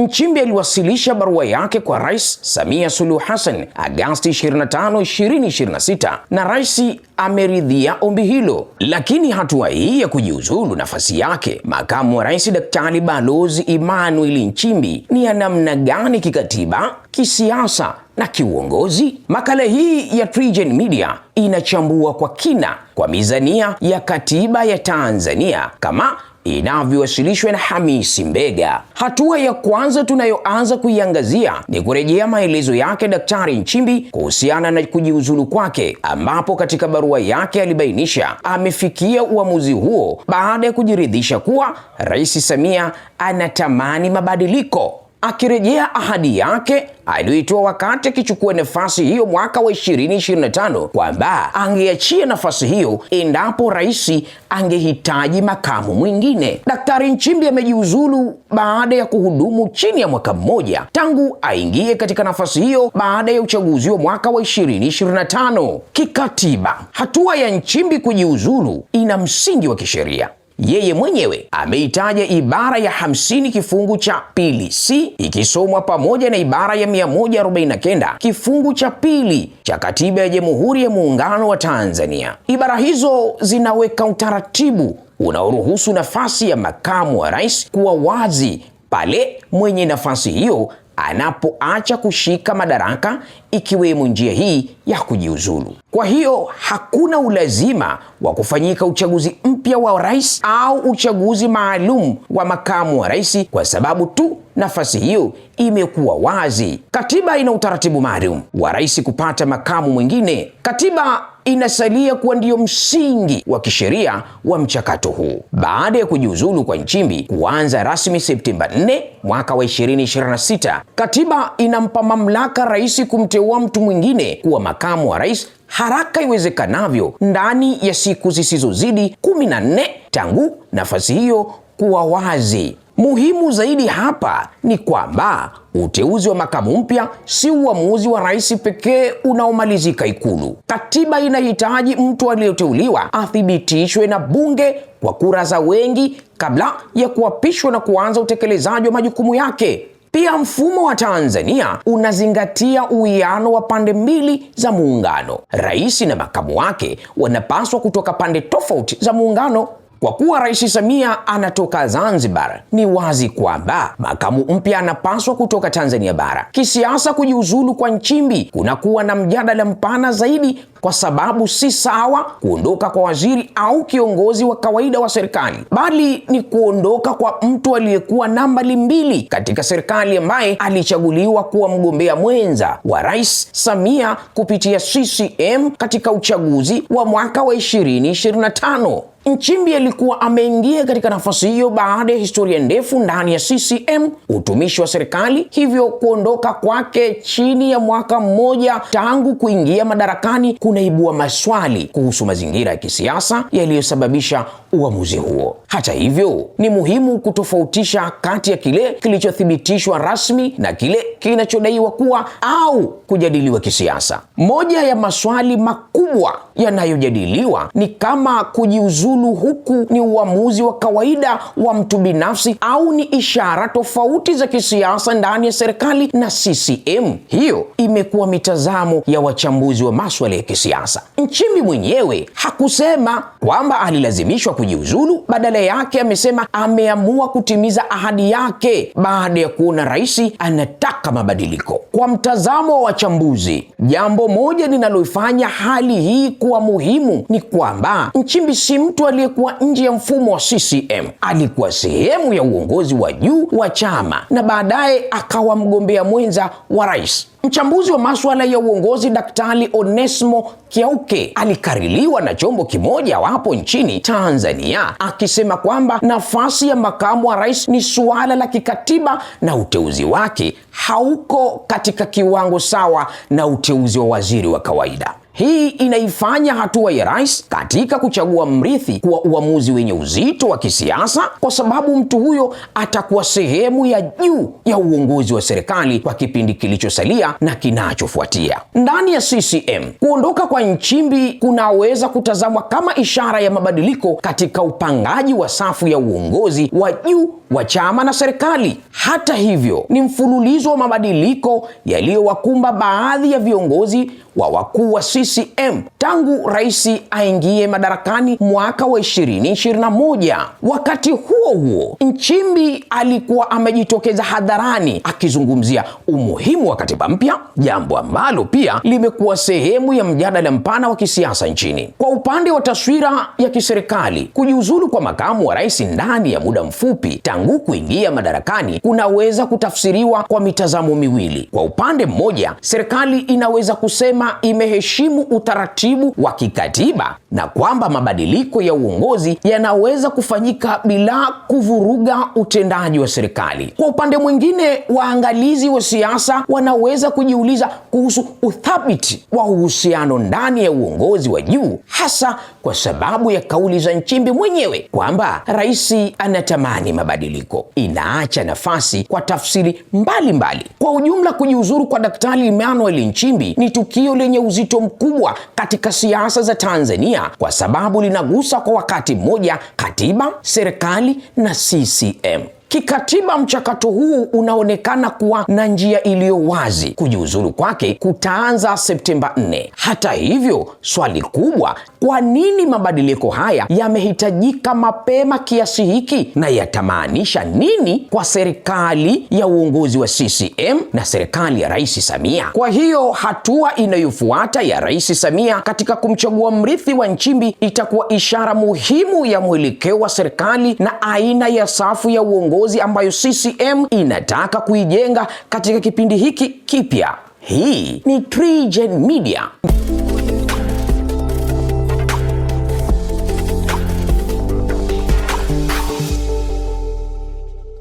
Nchimbi aliwasilisha barua yake kwa Rais Samia Suluhu Hassan Agosti 25, 2026 na rais ameridhia ombi hilo. Lakini hatua hii ya kujiuzulu nafasi yake makamu wa rais Daktari Balozi Emmanuel Nchimbi ni ya namna gani kikatiba, kisiasa na kiuongozi? Makala hii ya TriGen Media inachambua kwa kina kwa mizania ya katiba ya Tanzania kama inavyowasilishwa na Hamisi Mbega. Hatua ya kwanza tunayoanza kuiangazia ni kurejea maelezo yake Daktari Nchimbi kuhusiana na kujiuzulu kwake, ambapo katika barua yake alibainisha amefikia uamuzi huo baada ya kujiridhisha kuwa Rais Samia anatamani mabadiliko, akirejea ahadi yake aliyoitoa wakati akichukua nafasi hiyo mwaka wa 2025 kwamba angeachia nafasi hiyo endapo rais angehitaji makamu mwingine. Daktari Nchimbi amejiuzulu baada ya kuhudumu chini ya mwaka mmoja tangu aingie katika nafasi hiyo baada ya uchaguzi wa mwaka wa 2025. Kikatiba, hatua ya Nchimbi kujiuzulu ina msingi wa kisheria. Yeye mwenyewe ameitaja ibara ya 50 kifungu cha 2C ikisomwa pamoja na ibara ya 149 kifungu cha 2 cha Katiba ya Jamhuri ya Muungano wa Tanzania. Ibara hizo zinaweka utaratibu unaoruhusu nafasi ya makamu wa rais kuwa wazi pale mwenye nafasi hiyo anapoacha kushika madaraka, ikiwemo njia hii ya kujiuzulu. Kwa hiyo hakuna ulazima wa kufanyika uchaguzi mpya wa rais au uchaguzi maalum wa makamu wa rais kwa sababu tu nafasi hiyo imekuwa wazi. Katiba ina utaratibu maalum wa rais kupata makamu mwingine. Katiba inasalia kuwa ndio msingi wa kisheria wa mchakato huu. Baada ya kujiuzulu kwa Nchimbi kuanza rasmi Septemba 4 mwaka wa 2026, katiba inampa mamlaka rais kumteua mtu mwingine kuwa makamu wa rais haraka iwezekanavyo ndani ya siku zisizozidi 14 tangu nafasi hiyo kuwa wazi. Muhimu zaidi hapa ni kwamba uteuzi wa makamu mpya si uamuzi wa rais pekee unaomalizika Ikulu. Katiba inahitaji mtu aliyeteuliwa athibitishwe na bunge kwa kura za wengi kabla ya kuapishwa na kuanza utekelezaji wa majukumu yake. Pia mfumo wa Tanzania unazingatia uwiano wa pande mbili za muungano. Rais na makamu wake wanapaswa kutoka pande tofauti za muungano. Kwa kuwa Rais Samia anatoka Zanzibar, ni wazi kwamba makamu mpya anapaswa kutoka Tanzania bara. Kisiasa, kujiuzulu kwa Nchimbi kunakuwa na mjadala mpana zaidi, kwa sababu si sawa kuondoka kwa waziri au kiongozi wa kawaida wa serikali, bali ni kuondoka kwa mtu aliyekuwa nambari 2 katika serikali ambaye alichaguliwa kuwa mgombea mwenza wa Rais Samia kupitia CCM katika uchaguzi wa mwaka wa 2025. Nchimbi alikuwa ameingia katika nafasi hiyo baada ya historia ndefu ndani ya CCM, utumishi wa serikali, hivyo kuondoka kwake chini ya mwaka mmoja tangu kuingia madarakani kunaibua maswali kuhusu mazingira ya kisiasa yaliyosababisha uamuzi huo. Hata hivyo, ni muhimu kutofautisha kati ya kile kilichothibitishwa rasmi na kile kinachodaiwa kuwa au kujadiliwa kisiasa. Moja ya maswali makubwa yanayojadiliwa ni kama kujiuzulu huku ni uamuzi wa kawaida wa mtu binafsi au ni ishara tofauti za kisiasa ndani ya serikali na CCM. Hiyo imekuwa mitazamo ya wachambuzi wa masuala ya kisiasa. Nchimbi mwenyewe hakusema kwamba alilazimishwa kujiuzulu, badala yake amesema ameamua kutimiza ahadi yake baada ya kuona rais anataka mabadiliko. Kwa mtazamo wa wachambuzi, jambo moja linaloifanya hali hii kuwa muhimu ni kwamba Nchimbi si mtu aliyekuwa nje ya mfumo wa CCM. Alikuwa sehemu ya uongozi wa juu wa chama na baadaye akawa mgombea mwenza wa rais. Mchambuzi wa masuala ya uongozi Daktari Onesmo Kiauke alikaririwa na chombo kimoja wapo nchini Tanzania akisema kwamba nafasi ya makamu wa rais ni suala la kikatiba na uteuzi wake hauko katika kiwango sawa na uteuzi wa waziri wa kawaida. Hii inaifanya hatua ya rais katika kuchagua mrithi kuwa uamuzi wenye uzito wa kisiasa, kwa sababu mtu huyo atakuwa sehemu ya juu ya uongozi wa serikali kwa kipindi kilichosalia na kinachofuatia. Ndani ya CCM, kuondoka kwa Nchimbi kunaweza kutazamwa kama ishara ya mabadiliko katika upangaji wa safu ya uongozi wa juu wa chama na serikali. Hata hivyo, ni mfululizo wa mabadiliko yaliyowakumba baadhi ya viongozi wa wakuu wa CCM tangu rais aingie madarakani mwaka wa 2021. Wakati huo huo, Nchimbi alikuwa amejitokeza hadharani akizungumzia umuhimu wa katiba mpya, jambo ambalo pia limekuwa sehemu ya mjadala mpana wa kisiasa nchini. Kwa upande wa taswira ya kiserikali, kujiuzulu kwa makamu wa rais ndani ya muda mfupi tangu kuingia madarakani kunaweza kutafsiriwa kwa mitazamo miwili. Kwa upande mmoja, serikali inaweza kusema imeheshimu utaratibu wa kikatiba na kwamba mabadiliko ya uongozi yanaweza kufanyika bila kuvuruga utendaji wa serikali. Kwa upande mwingine, waangalizi wa siasa wanaweza kujiuliza kuhusu uthabiti wa uhusiano ndani ya uongozi wa juu, hasa kwa sababu ya kauli za Nchimbi mwenyewe kwamba rais anatamani mabadiliko. Inaacha nafasi kwa tafsiri mbalimbali. Kwa ujumla, kujiuzuru kwa Daktari Emmanuel Nchimbi ni tukio lenye uzito mkubwa katika siasa za Tanzania kwa sababu linagusa kwa wakati mmoja katiba, serikali na CCM. Kikatiba, mchakato huu unaonekana kuwa na njia iliyo wazi. Kujiuzulu kwake kutaanza Septemba 4. Hata hivyo, swali kubwa, kwa nini mabadiliko haya yamehitajika mapema kiasi hiki na yatamaanisha nini kwa serikali ya uongozi wa CCM na serikali ya Rais Samia? Kwa hiyo, hatua inayofuata ya Rais Samia katika kumchagua mrithi wa Nchimbi itakuwa ishara muhimu ya mwelekeo wa serikali na aina ya safu ya uongozi ambayo CCM inataka kuijenga katika kipindi hiki kipya. Hii ni TriGen Media.